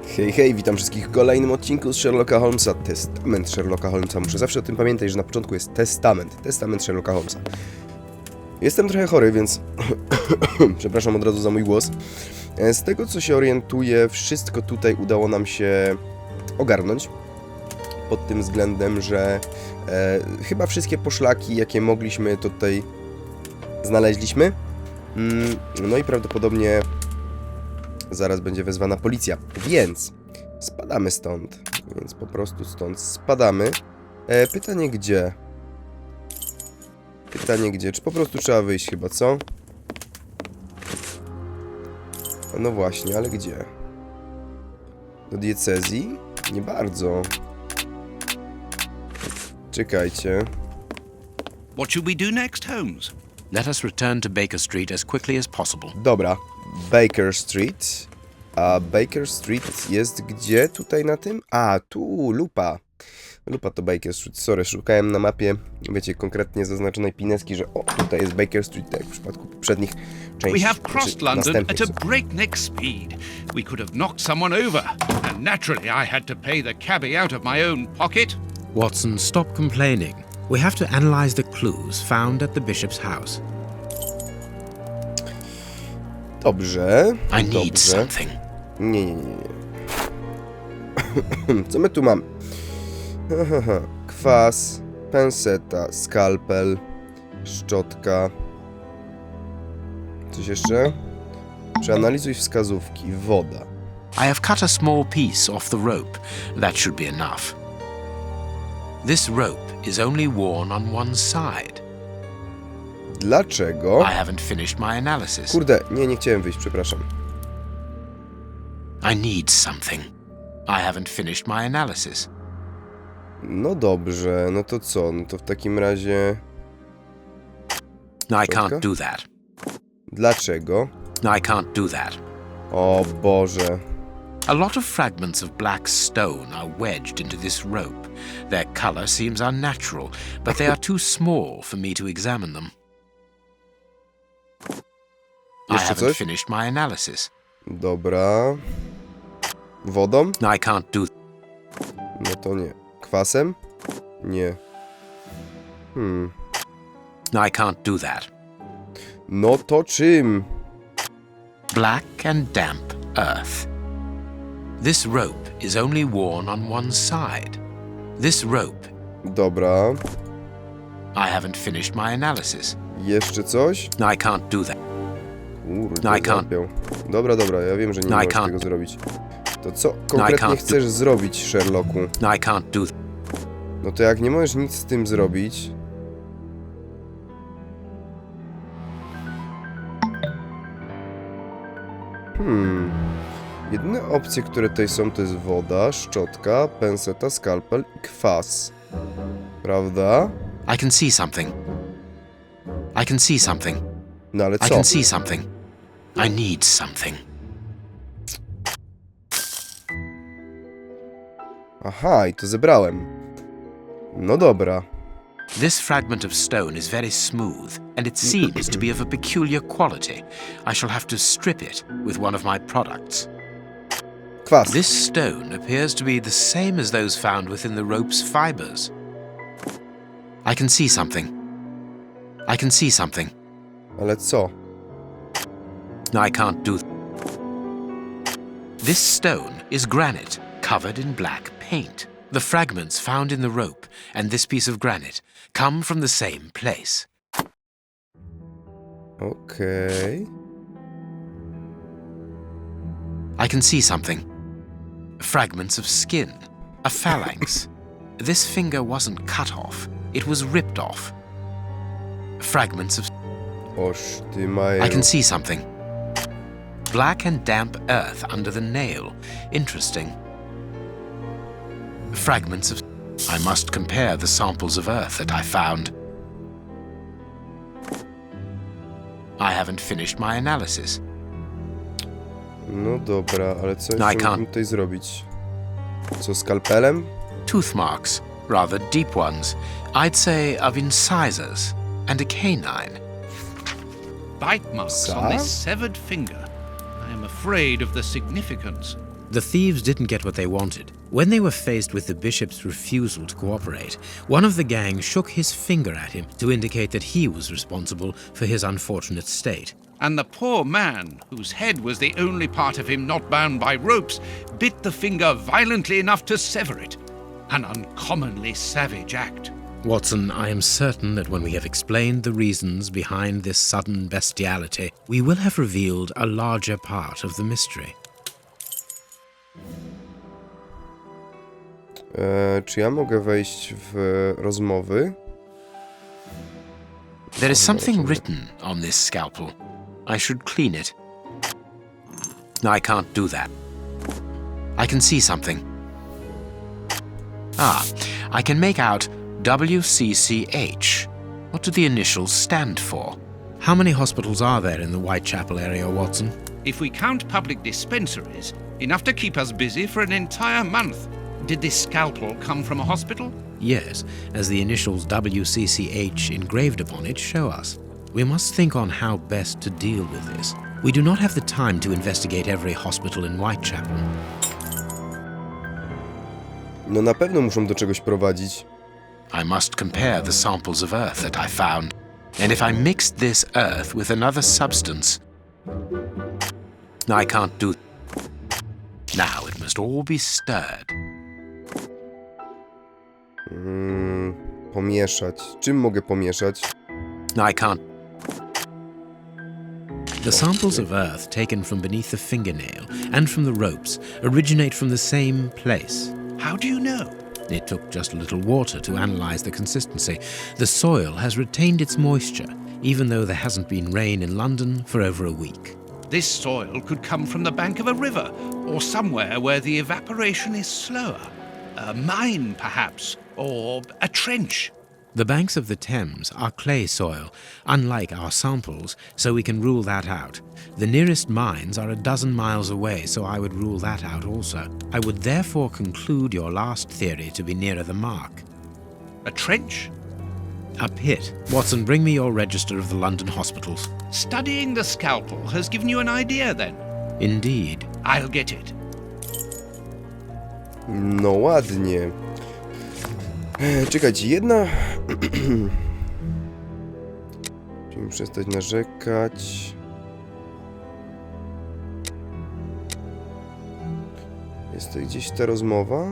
Hej, hej, witam wszystkich w kolejnym odcinku z Sherlocka Holmesa. Testament Sherlocka Holmesa. Muszę zawsze o tym pamiętać, że na początku jest testament. Testament Sherlocka Holmesa. Jestem trochę chory, więc przepraszam od razu za mój głos. Z tego, co się orientuję, wszystko tutaj udało nam się ogarnąć. Pod tym względem, że chyba wszystkie poszlaki, jakie mogliśmy, to tutaj znaleźliśmy. No i prawdopodobnie zaraz będzie wezwana policja, więc spadamy stąd. Więc po prostu stąd spadamy. Pytanie gdzie? Pytanie gdzie? Czy po prostu trzeba wyjść chyba, co? No właśnie, ale gdzie? Do diecezji? Nie bardzo. Czekajcie. What should we do next, Holmes? Let us return to Baker Street as quickly as possible. Dobra. Baker Street. A Baker Street jest gdzie tutaj na tym? A, tu, lupa. Lupa to Baker Street. Sorry, szukałem na mapie, wiecie, konkretnie zaznaczonej pineski, że o, tutaj jest Baker Street, tak jak w przypadku poprzednich części. We have crossed London at a następnych. breakneck speed. We could have knocked someone over, and naturally I had to pay the cabbie out of my own pocket. Watson, stop complaining. We have to analyze the clues found at the bishop's house. Dobrze. I need Dobrze. something. Nie. Co my tu mamy? Kwas, penseta, skalpel, szczotka. Coś jeszcze? Przeanalizuj wskazówki. Woda. I have cut a small piece off the rope. That should be enough. This rope is only worn on one side. Dlaczego? I haven't finished my analysis. Kurde, nie chciałem wyjść, przepraszam. I need something. I haven't finished my analysis. No dobrze, no to co? No to w takim razie... I can't do that. Dlaczego? I can't do that. O Boże. A lot of fragments of black stone are wedged into this rope. Their color seems unnatural, but they are too small for me to examine them. I Jeszcze haven't coś? finished my analysis. Dobra. Wodą? I can't do... No to nie. Kwasem? Nie. I can't do that. No to czym? Black and damp earth. This rope is only worn on one side. This rope... Dobra. I haven't finished my analysis. Jeszcze coś? I can't do that. Kurde, I can't. zapiął. Dobra, ja wiem, że nie I możesz can't. tego zrobić. To co konkretnie can't chcesz zrobić, Sherlocku? I can't do... No to jak nie możesz nic z tym zrobić... Jedyne opcje, które tutaj są, to jest woda, szczotka, penseta, skalpel i kwas. Prawda? I can see something. I can see something. No ale I co? can see something. I need something. Aha, i to zebrałem. No dobra. This fragment of stone is very smooth, and it seems to be of a peculiar quality. I shall have to strip it with one of my products. Kwas. This stone appears to be the same as those found within the rope's fibers. I can see something. I can see something. Ale co? I can't do... This stone is granite, covered in black paint. The fragments found in the rope and this piece of granite come from the same place. Okej. I can see something. Fragments of skin. A phalanx. This finger wasn't cut off. It was ripped off. Fragments of... Oż ty mają. I can see something. Black and damp earth under the nail. Interesting. Fragments of... I must compare the samples of earth that I found. I haven't finished my analysis. No dobra, ale co I jeszcze can't. mógłbym tutaj zrobić? Co, skalpelem? Tooth marks, rather deep ones. I'd say of incisors and a canine. Bite marks on this severed finger. I am afraid of the significance. The thieves didn't get what they wanted. When they were faced with the bishop's refusal to cooperate, one of the gang shook his finger at him to indicate that he was responsible for his unfortunate state. And the poor man, whose head was the only part of him not bound by ropes, bit the finger violently enough to sever it. An uncommonly savage act. Watson, I am certain that when we have explained the reasons behind this sudden bestiality, we will have revealed a larger part of the mystery. Czy ja mogę wejść w rozmowy? There is something written on this scalpel. I should clean it. No, I can't do that. I can see something. I can make out WCCH. What do the initials stand for? How many hospitals are there in the Whitechapel area, Watson? If we count public dispensaries, enough to keep us busy for an entire month. Did this scalpel come from a hospital? Yes, as the initials WCCH engraved upon it show us. We must think on how best to deal with this. We do not have the time to investigate every hospital in Whitechapel. No na pewno muszą do czegoś prowadzić. I must compare the samples of earth that I found. And if I mixed this earth with another substance... No, I can't do... Now it must all be stirred. Pomieszać. Czym mogę pomieszać? No, I can't... The samples of earth taken from beneath the fingernail and from the ropes originate from the same place. How do you know? It took just a little water to analyze the consistency. The soil has retained its moisture, even though there hasn't been rain in London for over a week. This soil could come from the bank of a river, or somewhere where the evaporation is slower. A mine, perhaps, or a trench. The banks of the Thames are clay soil, unlike our samples, so we can rule that out. The nearest mines are a dozen miles away, so I would rule that out also. I would therefore conclude your last theory to be nearer the mark. A trench? A pit. Watson, bring me your register of the London hospitals. Studying the scalpel has given you an idea, then? Indeed. I'll get it. No ładnie. Czekajcie, jedna... Musimy przestać narzekać. Jest to gdzieś ta rozmowa?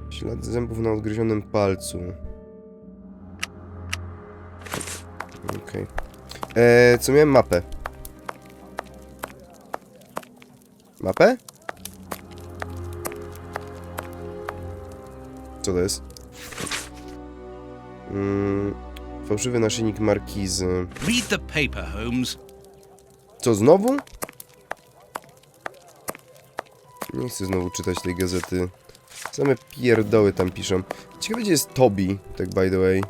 Ślad zębów na odgryzionym palcu. Okej. Co miałem? Mapę. Mapę? Co to jest? Fałszywy naszyjnik markizy. Read the paper, Holmes. Co, znowu? Nie chcę znowu czytać tej gazety. Same pierdoły tam piszą. Ciekawe, gdzie jest Toby, tak by the way.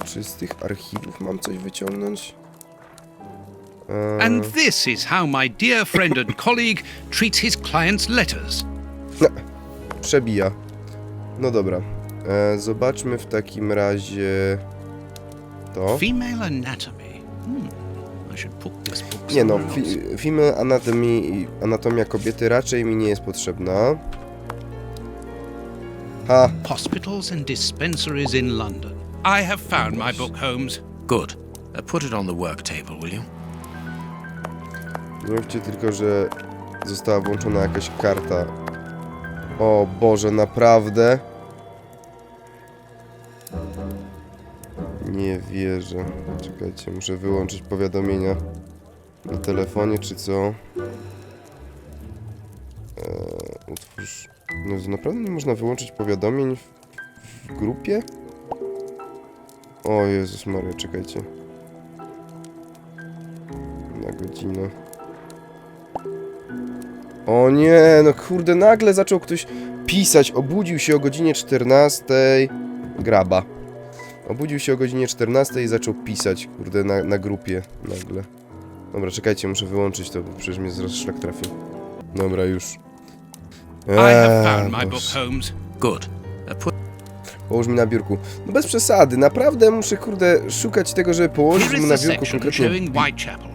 Czy z tych archiwów mam coś wyciągnąć? And this is how my dear friend and colleague treats his client's letters. No, przebija. No dobra. Zobaczmy w takim razie... to. Female anatomy. I should put this book Nie no, somewhere else. female anatomy i anatomia kobiety raczej mi nie jest potrzebna. Ha! Hospitals and dispensaries in London. I have found my book, Holmes. Good. Put it on the work table, will you? Nie mówcie tylko, że została włączona jakaś karta. O Boże, naprawdę? Nie wierzę. Czekajcie, muszę wyłączyć powiadomienia na telefonie, czy co? Utwórz... No, naprawdę nie można wyłączyć powiadomień w grupie? O Jezus Maria, czekajcie. Na godzinę. O nie, no kurde, nagle zaczął ktoś pisać. Obudził się o godzinie 14. Graba. Obudził się o godzinie 14 i zaczął pisać, kurde, na grupie nagle. Dobra, czekajcie, muszę wyłączyć to, bo przecież mnie zaraz szlak trafi. Dobra, już. I have found my book, Holmes. Good. Połóż mi na biurku. No bez przesady, naprawdę muszę, kurde, szukać tego, żeby położyć Here mu is na the biurku section konkretnie. showing Whitechapel.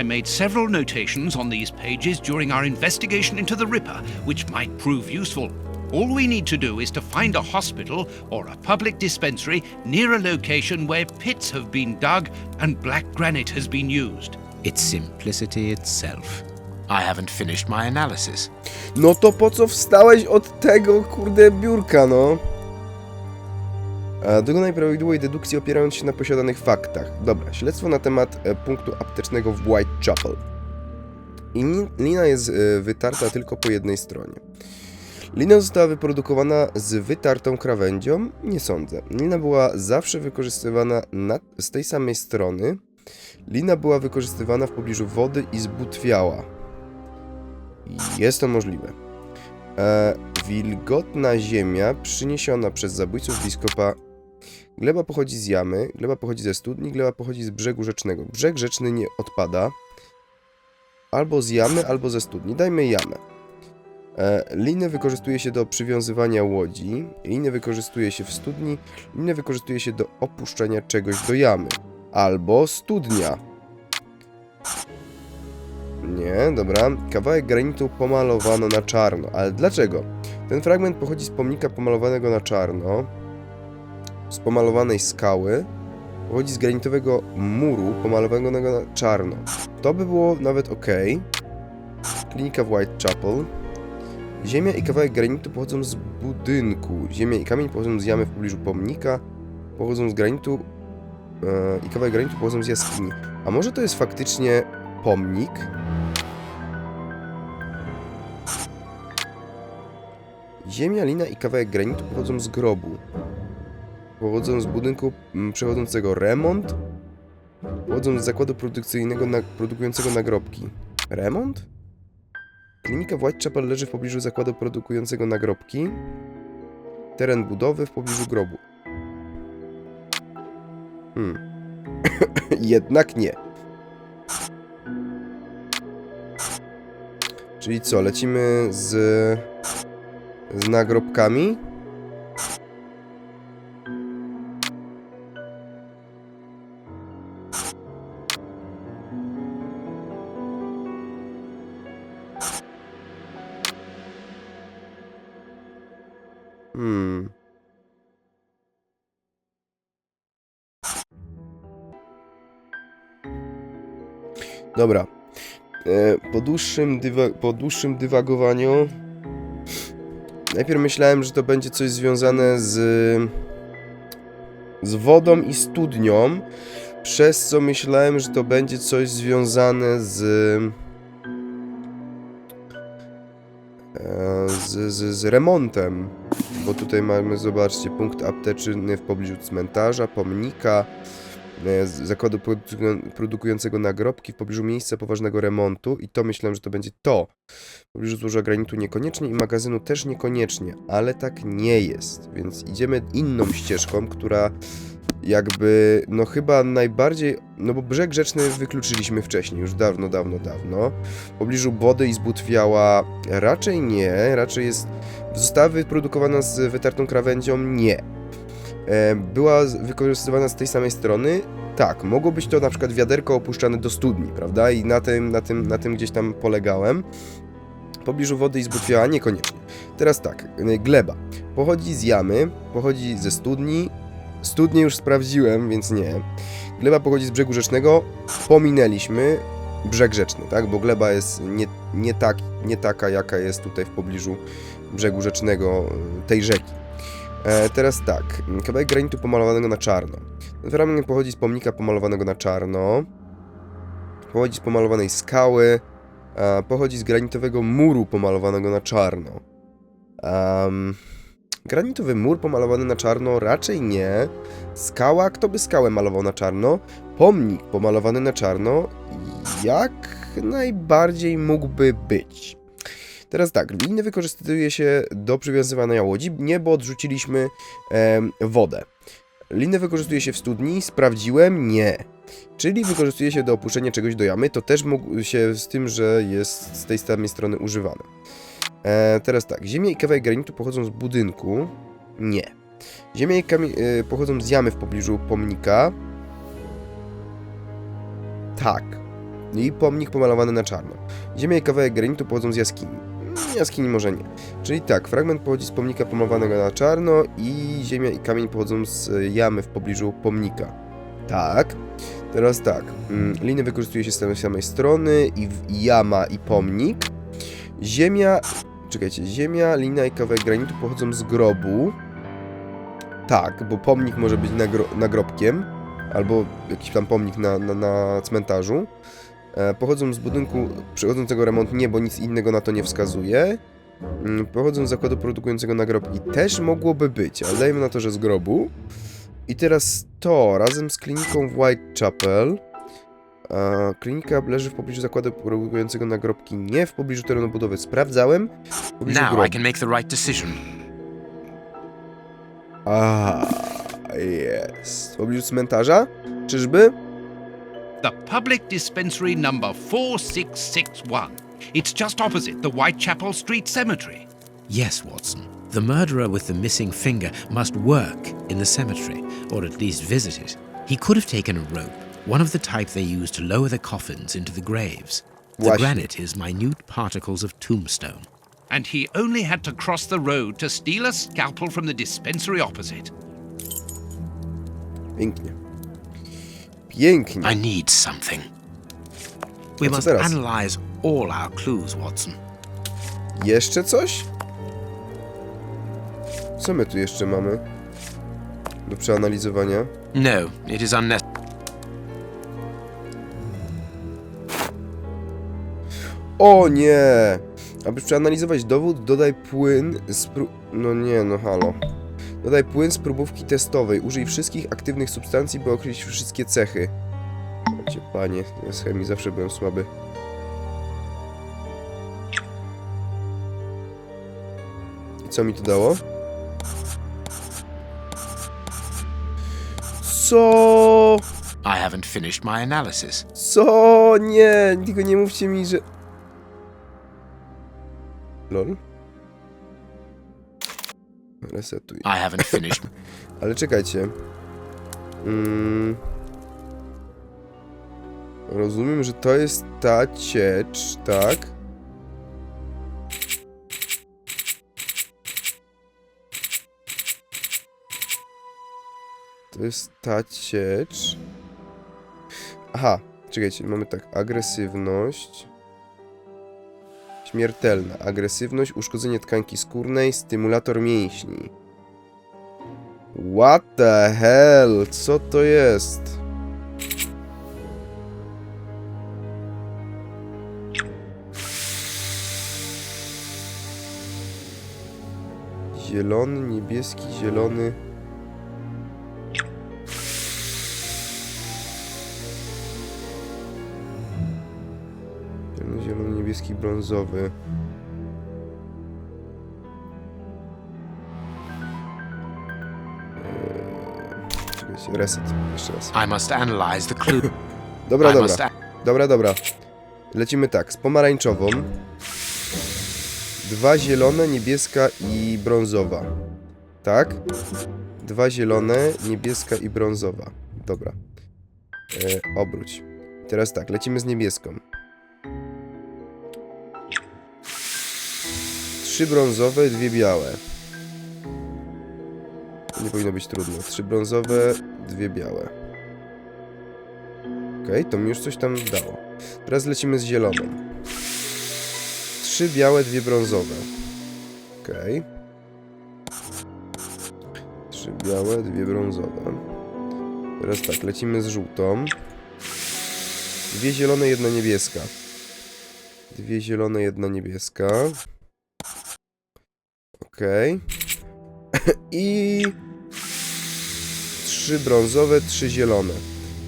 I made several notations on these pages during our investigation into the Ripper, which might prove useful. All we need to do is to find a hospital or a public dispensary near a location where pits have been dug and black granite has been used. It's simplicity itself. I haven't finished my analysis. No to po co wstałeś od tego, kurde, biurka, no? Dokonaj prawidłowej dedukcji opierając się na posiadanych faktach. Dobra, śledztwo na temat punktu aptecznego w Whitechapel. Lina jest wytarta tylko po jednej stronie. Lina została wyprodukowana z wytartą krawędzią? Nie sądzę. Lina była zawsze wykorzystywana z tej samej strony. Lina była wykorzystywana w pobliżu wody i zbutwiała. Jest to możliwe. Wilgotna ziemia przyniesiona przez zabójców biskopa. Gleba pochodzi z jamy, gleba pochodzi ze studni, gleba pochodzi z brzegu rzecznego. Brzeg rzeczny nie odpada. Albo z jamy, albo ze studni. Dajmy jamę. Liny wykorzystuje się do przywiązywania łodzi. Liny wykorzystuje się w studni. Liny wykorzystuje się do opuszczania czegoś do jamy. Albo studnia. Nie, dobra. Kawałek granitu pomalowano na czarno. Ale dlaczego? Ten fragment pochodzi z pomnika pomalowanego na czarno. Z pomalowanej skały. Pochodzi z granitowego muru pomalowanego na czarno. To by było nawet ok. Klinika w Whitechapel. Ziemia i kawałek granitu pochodzą z budynku. Ziemia i kamień pochodzą z jamy w pobliżu pomnika. Pochodzą z granitu. I kawałek granitu pochodzą z jaskini. A może to jest faktycznie pomnik? Ziemia, lina i kawałek granitu pochodzą z grobu. Pochodzą z budynku przechodzącego remont. Pochodzą z zakładu produkcyjnego produkującego nagrobki. Remont? Klinika w Whitechapel leży w pobliżu zakładu produkującego nagrobki. Teren budowy w pobliżu grobu. Jednak nie. Czyli co, lecimy z nagrobkami? Dobra. Po dłuższym dywagowaniu najpierw myślałem, że to będzie coś związane z wodą i studnią, przez co myślałem, że to będzie coś związane z remontem, bo tutaj mamy, zobaczcie, punkt apteczny w pobliżu cmentarza, pomnika, zakładu produkującego nagrobki w pobliżu miejsca poważnego remontu i to myślałem, że to będzie to. W pobliżu złoża granitu niekoniecznie i magazynu też niekoniecznie, ale tak nie jest, więc idziemy inną ścieżką, która jakby, no chyba najbardziej, no bo brzeg rzeczny wykluczyliśmy wcześniej, już dawno. W pobliżu wody i zbutwiała raczej nie, raczej została wyprodukowana z wytartą krawędzią, nie. Była wykorzystywana z tej samej strony, tak, mogło być to na przykład wiaderko opuszczane do studni, prawda, i na tym gdzieś tam polegałem. W pobliżu wody i zbutwiała niekoniecznie. Teraz tak, gleba pochodzi z jamy, pochodzi ze studni. Studnię już sprawdziłem, więc nie. Gleba pochodzi z brzegu rzecznego, pominęliśmy brzeg rzeczny, tak? Bo gleba jest nie taka, jaka jest tutaj w pobliżu brzegu rzecznego tej rzeki. Teraz tak, kawałek granitu pomalowanego na czarno. Ten fragment pochodzi z pomnika pomalowanego na czarno, pochodzi z pomalowanej skały, pochodzi z granitowego muru pomalowanego na czarno. Granitowy mur pomalowany na czarno? Raczej nie. Skała? Kto by skałę malował na czarno? Pomnik pomalowany na czarno? Jak najbardziej mógłby być. Teraz tak, liny wykorzystuje się do przywiązywania łodzi, nie, bo odrzuciliśmy wodę. Liny wykorzystuje się w studni? Sprawdziłem? Nie. Czyli wykorzystuje się do opuszczenia czegoś do jamy. To też mógł się z tym, że jest z tej samej strony używane. Teraz tak. Ziemia i kawałek granitu pochodzą z budynku. Nie. Ziemia i kamień pochodzą z jamy w pobliżu pomnika. Tak. I pomnik pomalowany na czarno. Ziemia i kawałek granitu pochodzą z jaskini. Jaskini może nie. Czyli tak, fragment pochodzi z pomnika pomalowanego na czarno i ziemia i kamień pochodzą z jamy w pobliżu pomnika. Tak. Teraz tak. Liny wykorzystuje się z tej samej strony i jama i pomnik. Ziemia... Czekajcie. Ziemia, lina i kawałek granitu pochodzą z grobu. Tak, bo pomnik może być nagrobkiem. Albo jakiś tam pomnik na cmentarzu. Pochodzą z budynku przechodzącego remont nie, bo nic innego na to nie wskazuje. Pochodzą z zakładu produkującego nagrobki. Też mogłoby być, ale dajmy na to, że z grobu. I teraz to, razem z kliniką w Whitechapel. Klinika leży w pobliżu zakładu produkującego nagrobki, nie w pobliżu terenu budowy. Sprawdzałem. W pobliżu Now grobu. I can make the right decision. Jest. W pobliżu cmentarza? Czyżby? The public dispensary number 4661. It's just opposite the Whitechapel Street Cemetery. Yes, Watson. The murderer with the missing finger must work in the cemetery, or at least visit it. He could have taken a rope, one of the type they use to lower the coffins into the graves. The Właśnie. granite is minute particles of tombstone. And he only had to cross the road to steal a scalpel from the dispensary opposite. Pięknie. Pięknie. I need something. We A co must teraz? analyze all our clues, Watson. Jeszcze coś? Co my tu jeszcze mamy? Do przeanalizowania. No, it is unnecessary. O nie! Aby przeanalizować dowód, dodaj płyn z No nie, no halo. Dodaj płyn z próbówki testowej. Użyj wszystkich aktywnych substancji, by określić wszystkie cechy. Wiecie, panie, ja z chemii zawsze byłem słaby. I co mi to dało? Co? I haven't finished my analysis. Co? Nie, tylko nie mówcie mi, że... Lol. Resetuj. I haven't finished. Ale czekajcie. Rozumiem, że to jest ta ciecz, tak? To jest ta ciecz. Aha, czekajcie, mamy tak, agresywność. Śmiertelna. Agresywność, uszkodzenie tkanki skórnej, stymulator mięśni. What the hell? Co to jest? Zielony, niebieski, zielony. Zielony, niebieski, brązowy. Czekajcie, reset. Jeszcze raz. I must analyze the clue. Dobra, I dobra. must Dobra. Lecimy tak, z pomarańczową. 2 zielone, niebieska i brązowa. Tak? 2 zielone, niebieska i brązowa. Dobra. Obróć. Teraz tak, lecimy z niebieską. 3 brązowe, 2 białe. To nie powinno być trudno. 3 brązowe, 2 białe. Okej, to mi już coś tam dało. Teraz lecimy z zieloną. 3 białe, 2 brązowe. Okej. 3 białe, 2 brązowe. Teraz tak, lecimy z żółtą. 2 zielone, 1 niebieska. 2 zielone, 1 niebieska. Okej. I 3 brązowe, 3 zielone.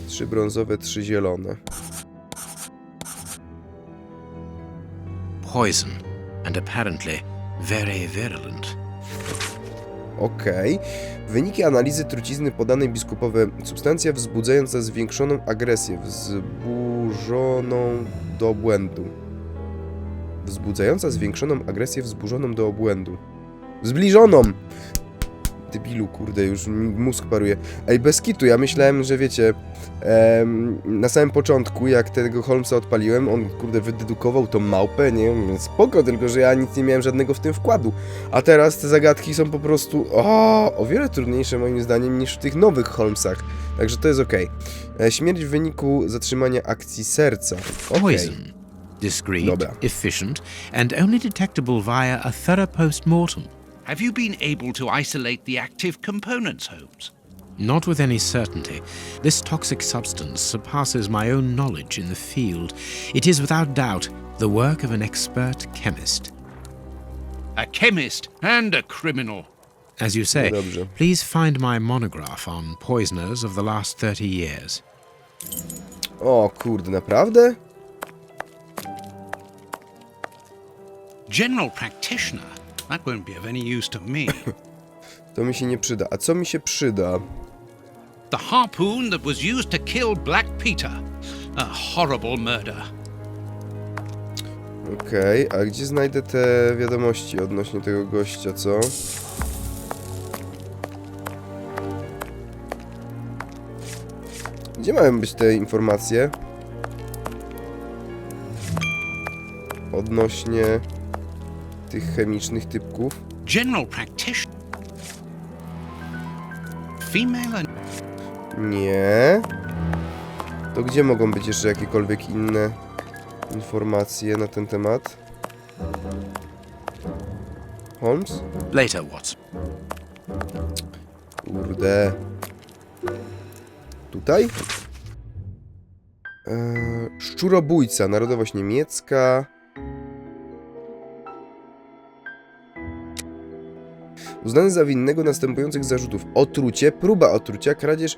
3 brązowe, 3 zielone. Poison, and apparently very virulent. Okej. Wyniki analizy trucizny podanej biskupowe. Substancja wzbudzająca zwiększoną agresję. Wzburzoną do obłędu. Wzbudzająca zwiększoną agresję wzburzoną do obłędu. Zbliżoną! Debilu, kurde, już mi mózg paruje. Ej, bez kitu, ja myślałem, że wiecie, na samym początku, jak tego Holmesa odpaliłem, on, kurde, wydedukował tą małpę, nie wiem, spoko, tylko że ja nic nie miałem żadnego w tym wkładu. A teraz te zagadki są po prostu o wiele trudniejsze moim zdaniem niż w tych nowych Holmesach. Także to jest okej. Śmierć w wyniku zatrzymania akcji serca. Okej. Poison. Discreet, Dobra. efficient, and only detectable via a thorough post-mortem. Have you been able to isolate the active components, Holmes? Not with any certainty. This toxic substance surpasses my own knowledge in the field. It is without doubt the work of an expert chemist. A chemist and a criminal. As you say, Dobrze. please find my monograph on poisoners of the last 30 years. O kurde, naprawdę? General practitioner? That won't be of any use to me. To mi się nie przyda. A co mi się przyda? The harpoon that was used to kill Black Peter. A horrible murder. Okej, a gdzie znajdę te wiadomości odnośnie tego gościa, co? Gdzie mają być te informacje? Odnośnie tych chemicznych typków. General practitioner. Female and... Nie. To gdzie mogą być jeszcze jakiekolwiek inne informacje na ten temat? Holmes? Later, Watson. Kurde. Tutaj? Szczurobójca, narodowość niemiecka. Uznany za winnego następujących zarzutów: otrucie, próba otrucia, kradzież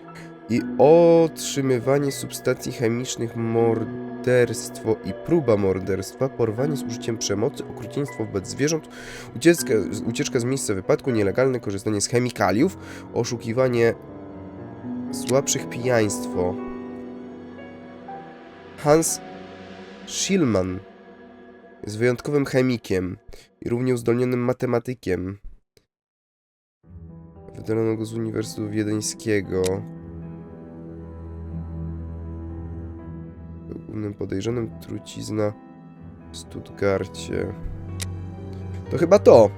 i otrzymywanie substancji chemicznych, morderstwo i próba morderstwa, porwanie z użyciem przemocy, okrucieństwo wobec zwierząt, ucieczka z miejsca wypadku, nielegalne korzystanie z chemikaliów, oszukiwanie słabszych, pijaństwo. Hans Schillmann jest wyjątkowym chemikiem i równie uzdolnionym matematykiem. Wydalono go z Uniwersytetu Wiedeńskiego. Był głównym podejrzanym trucizna w Stuttgarcie. To chyba to.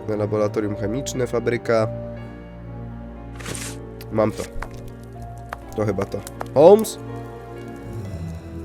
Na laboratorium chemiczne, fabryka. Mam to. To chyba to. Holmes?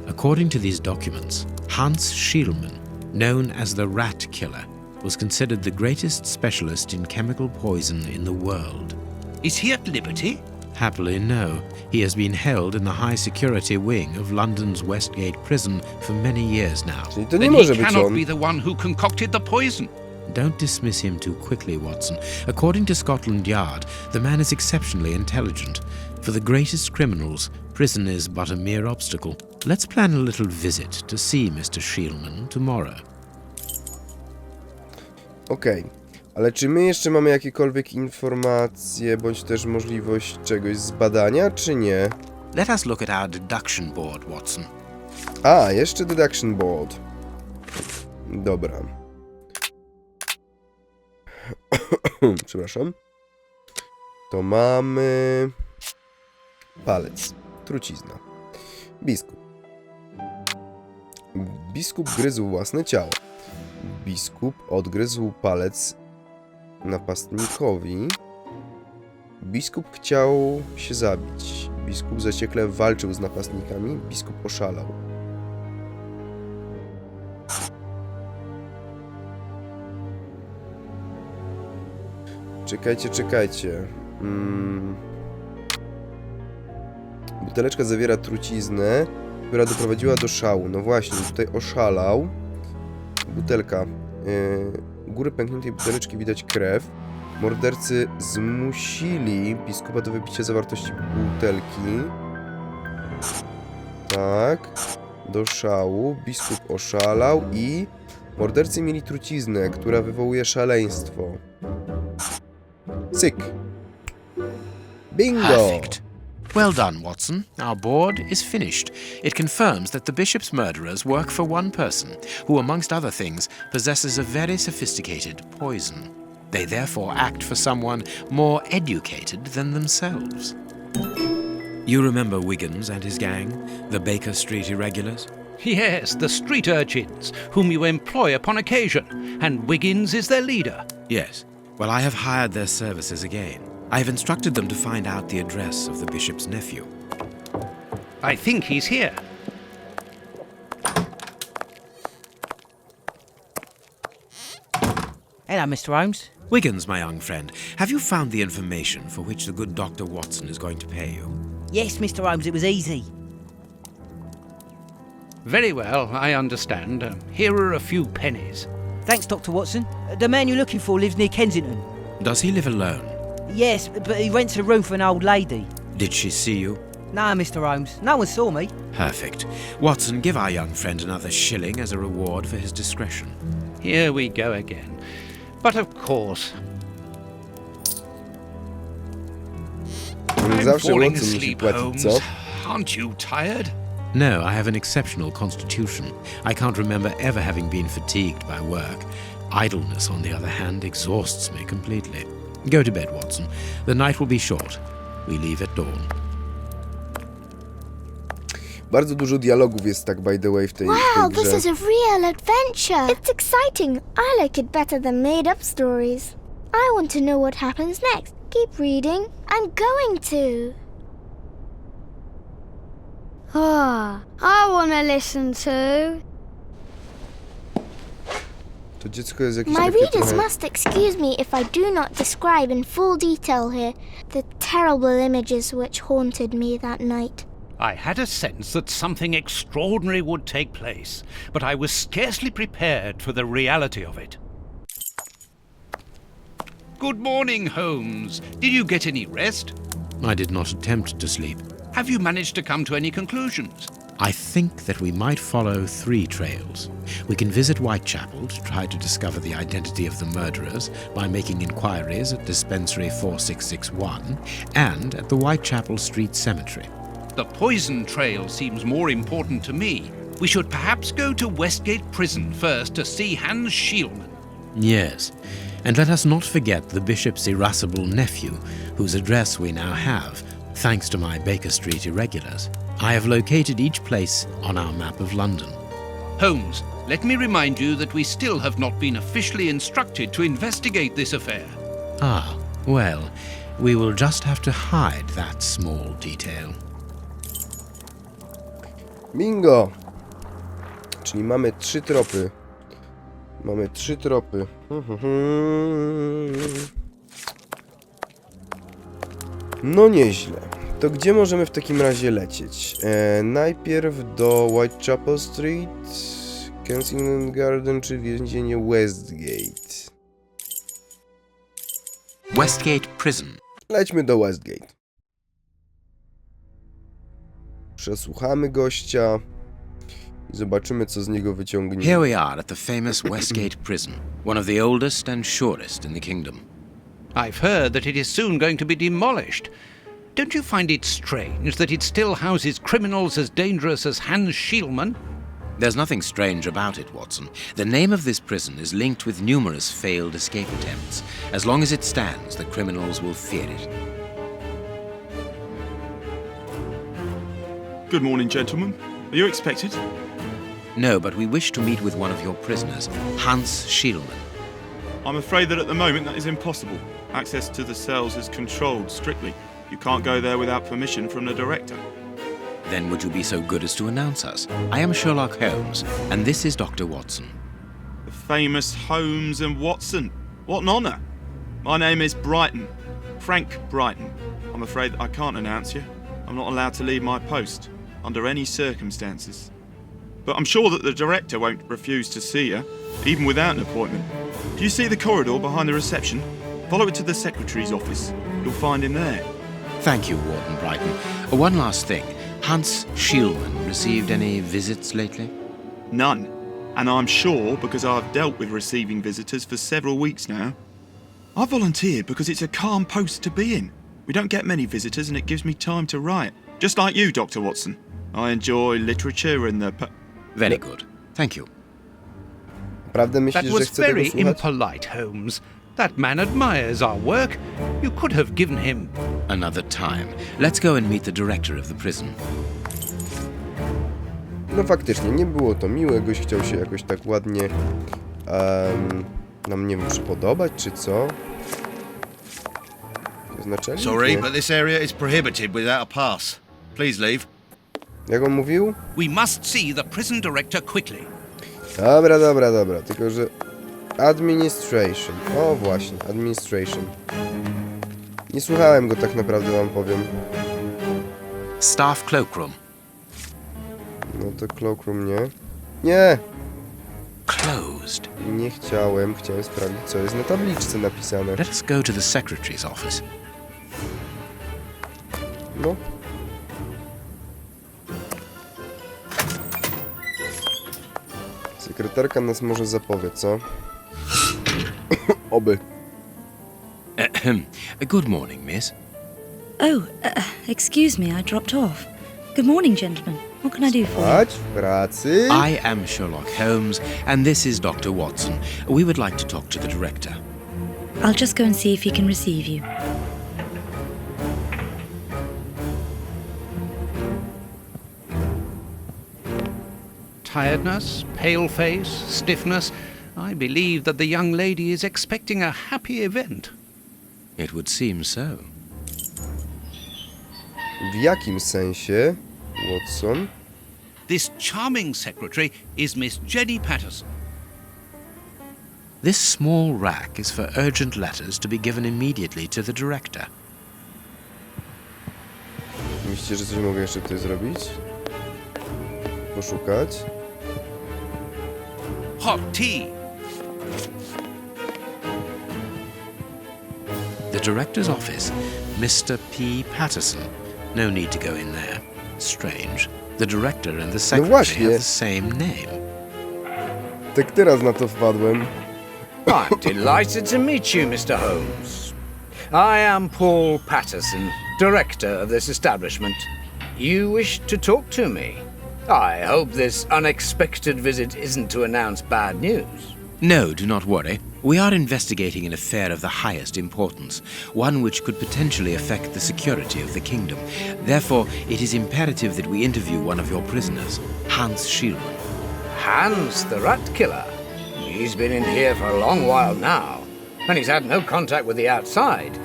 According to these documents, Hans Schielmann, known as the Rat Killer, was considered the greatest specialist in chemical poison in the world. Is he at liberty? Happily, no. He has been held in the high security wing of London's Westgate prison for many years now. Czyli to nie Then może he być cannot on. be the one who concocted the poison. Don't dismiss him too quickly, Watson. According to Scotland Yard, the man is exceptionally intelligent. For the greatest criminals, prison is but a mere obstacle. Let's plan a little visit to see Mr. Schielmann tomorrow. Okej. Ale czy my jeszcze mamy jakiekolwiek informacje, bądź też możliwość czegoś zbadania, czy nie? Let us look at our deduction board, Watson. A, jeszcze deduction board. Dobra. Przepraszam. To mamy... palec. Trucizna. Biskup. Biskup gryzł własne ciało. Biskup odgryzł palec napastnikowi. Biskup chciał się zabić. Biskup zaciekle walczył z napastnikami. Biskup oszalał. Czekajcie. Buteleczka zawiera truciznę, która doprowadziła do szału. No właśnie, tutaj oszalał. Butelka. U góry pękniętej buteleczki widać krew. Mordercy zmusili biskupa do wypicia zawartości butelki. Tak. Do szału. Biskup oszalał i Mordercy mieli truciznę, która wywołuje szaleństwo. Cyk. Bingo! Perfect. Well done, Watson. Our board is finished. It confirms that the bishop's murderers work for one person, who, amongst other things, possesses a very sophisticated poison. They therefore act for someone more educated than themselves. You remember Wiggins and his gang, the Baker Street irregulars? Yes, the street urchins, whom you employ upon occasion, and Wiggins is their leader. Yes. Well, I have hired their services again. I have instructed them to find out the address of the bishop's nephew. I think he's here. Hello, Mr. Holmes. Wiggins, my young friend, have you found the information for which the good Dr. Watson is going to pay you? Yes, Mr. Holmes, it was easy. Very well, I understand. Here are a few pennies. Thanks, Dr. Watson. The man you're looking for lives near Kensington. Does he live alone? Yes, but he rents a room for an old lady. Did she see you? No, Mr. Holmes, no one saw me. Perfect. Watson, give our young friend another shilling as a reward for his discretion. Here we go again. But of course... I'm Zawsze falling Watson musi asleep, płacić, Holmes. co? Aren't you tired? No, I have an exceptional constitution. I can't remember ever having been fatigued by work. Idleness, on the other hand, exhausts me completely. Go to bed, Watson. The night will be short. We leave at dawn. Bardzo dużo dialogów jest tak, by the way, w tej Wow, grze. this is a real adventure. It's exciting. I like it better than made-up stories. I want to know what happens next. Keep reading. I'm going to. I want to listen to. To dziecko jest jakieś My takie readers trochę... must excuse me if I do not describe in full detail here the terrible images which haunted me that night. I had a sense that something extraordinary would take place, but I was scarcely prepared for the reality of it. Good morning, Holmes. Did you get any rest? I did not attempt to sleep. Have you managed to come to any conclusions? I think that we might follow 3 trails. We can visit Whitechapel to try to discover the identity of the murderers by making inquiries at Dispensary 4661 and at the Whitechapel Street Cemetery. The poison trail seems more important to me. We should perhaps go to Westgate Prison first to see Hans Schielmann. Yes, and let us not forget the bishop's irascible nephew, whose address we now have, thanks to my Baker Street irregulars. I have located each place on our map of London. Holmes, let me remind you that we still have not been officially instructed to investigate this affair. Ah, well, we will just have to hide that small detail. Bingo! Czyli mamy 3 tropy. Mamy 3 tropy. No nieźle. To gdzie możemy w takim razie lecieć? Najpierw do Whitechapel Street, Kensington Garden czy więzienie Westgate? Westgate Prison. Lećmy do Westgate. Przesłuchamy gościa i zobaczymy, co z niego wyciągniemy. Here we are at the famous Westgate Prison, one of the oldest and surest in the kingdom. I've heard that it is soon going to be demolished. Don't you find it strange that it still houses criminals as dangerous as Hans Schielmann? There's nothing strange about it, Watson. The name of this prison is linked with numerous failed escape attempts. As long as it stands, the criminals will fear it. Good morning, gentlemen. Are you expected? No, but we wish to meet with one of your prisoners, Hans Schielmann. I'm afraid that at the moment that is impossible. Access to the cells is controlled strictly. You can't go there without permission from the director. Then would you be so good as to announce us? I am Sherlock Holmes, and this is Dr. Watson. The famous Holmes and Watson. What an honour. My name is Brighton. Frank Brighton. I'm afraid that I can't announce you. I'm not allowed to leave my post, under any circumstances. But I'm sure that the director won't refuse to see you, even without an appointment. Do you see the corridor behind the reception? Follow it to the secretary's office. You'll find him there. Thank you, Warden Brighton. One last thing. Hans Schielmann received any visits lately? None. And I'm sure because I've dealt with receiving visitors for several weeks now. I volunteered because it's a calm post to be in. We don't get many visitors and it gives me time to write. Just like you, Dr. Watson. I enjoy literature and the... Very good. Thank you. Prawdę That myślisz, że was chcę tego very słuchać? impolite, Holmes. That man admires our work. You could have given him... Another time. Let's go and meet the director of the prison. No faktycznie, nie było to miłe. Gość chciał się jakoś tak ładnie nam, nie wiem, przypodobać, czy co? Naczelnik? Sorry, Nie. but this area is prohibited without a pass. Please leave. Jak on mówił? We must see the prison director quickly. Dobra. Tylko, że... Administration. O, właśnie. Administration. Nie słuchałem go tak naprawdę, wam powiem. Staff cloakroom. No to cloakroom nie. Nie! Closed. Nie chciałem. Chciałem sprawdzić, co jest na tabliczce napisane. Let us go to the secretary's office. No. Sekretarka nas może zapowie, co? Oby. Good morning, miss. Oh, excuse me, I dropped off. Good morning, gentlemen. What can I do for you? Chodź w pracy. I am Sherlock Holmes, and this is Dr. Watson. We would like to talk to the director. I'll just go and see if he can receive you. Tiredness, pale face, stiffness. I believe that the young lady is expecting a happy event. It would seem so. W jakim sensie, Watson? This charming secretary is Miss Jenny Patterson. This small rack is for urgent letters to be given immediately to the director. Myślicie, że coś mogę jeszcze tutaj zrobić? Poszukać? Hot tea. The director's office, Mr. P. Patterson. No need to go in there. Strange. The director and the secretary właśnie. have the same name. Tak teraz na to wpadłem. I'm delighted to meet you, Mr. Holmes. I am Paul Patterson, director of this establishment. You wish to talk to me? I hope this unexpected visit isn't to announce bad news. No, do not worry. We are investigating an affair of the highest importance, one which could potentially affect the security of the kingdom. Therefore, it is imperative that we interview one of your prisoners, Hans Schielmann. Hans, the rat killer. He's been in here for a long while now, and he's had no contact with the outside.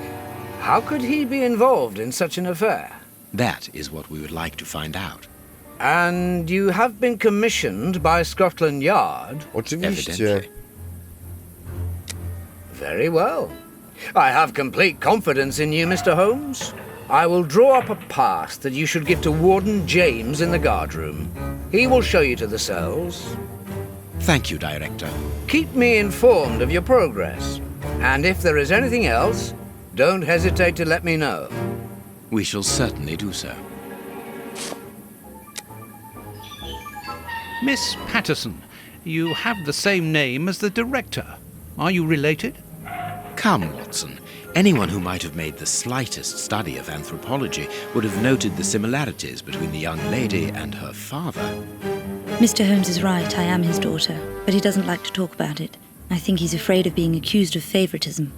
How could he be involved in such an affair? That is what we would like to find out. And you have been commissioned by Scotland Yard? Oczywiście. Evidently. Very well. I have complete confidence in you, Mr. Holmes. I will draw up a pass that you should give to Warden James in the guardroom. He will show you to the cells. Thank you, Director. Keep me informed of your progress. And if there is anything else, don't hesitate to let me know. We shall certainly do so. Miss Patterson, you have the same name as the director. Are you related? Come, Watson. Anyone who might have made the slightest study of anthropology would have noted the similarities between the young lady and her father. Mr. Holmes is right, I am his daughter, but he doesn't like to talk about it. I think he's afraid of being accused of favoritism.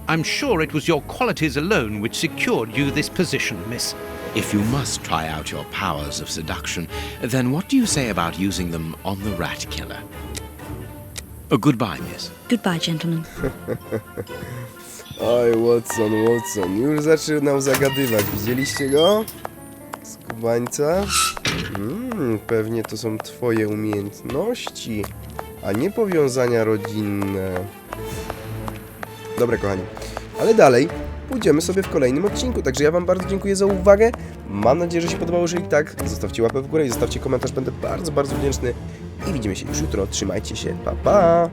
I'm sure it was your qualities alone which secured you this position, miss. If you must try out your powers of seduction, then what do you say about using them on the rat killer? Goodbye, miss. Goodbye, gentlemen. Oj, Watson. Już zaczynał zagadywać. Widzieliście go? Skubańca? Pewnie to są twoje umiejętności, a nie powiązania rodzinne. Dobra, kochani. Ale dalej pójdziemy sobie w kolejnym odcinku. Także ja wam bardzo dziękuję za uwagę. Mam nadzieję, że się podobało. Jeżeli tak, zostawcie łapę w górę i zostawcie komentarz. Będę bardzo, bardzo wdzięczny. I widzimy się już jutro. Trzymajcie się. Pa, pa!